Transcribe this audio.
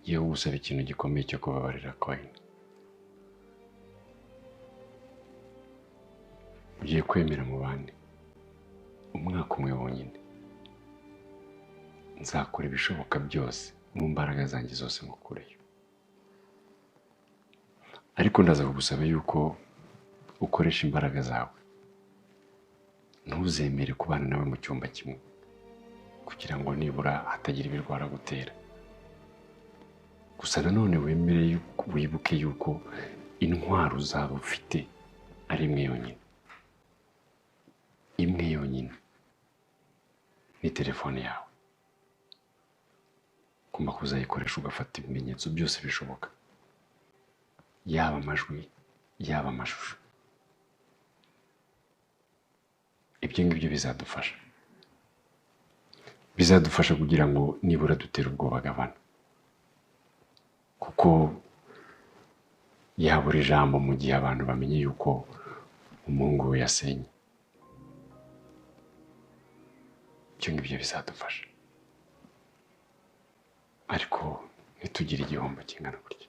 yewe gusaba ikintu gikomeye cyo kubabarira Coin. Ugiye kwemera mu bandi umwaka umwe wonyine. Nzakora ibishoboka byose mu mbaraga zanjye zose ngukureyo. Ariko ndaza kugusaba yuko ukoresha imbaraga zawe. Ntuzemere kubana nawe mu cyumba kimwe kugira ngo nibura hatagira ibirwara gutera. Gusa nanone wibuke yuko intwaro uzaba ufite ari imwe yonyine. Imwe yonyine ni telefone yawe. Ugomba kuzayikoresha ugafata ibimenyetso byose bishoboka, yaba amajwi yaba amashusho. Ibyo ngibyo bizadufasha kugira ngo nibura dutere ubwoba gabana, kuko yabura ijambo mu gihe abantu bamenye yuko umuhungu we yasenye. Ibyo ngibyo bizadufasha, ariko ntitugire igihombo kingana gutya.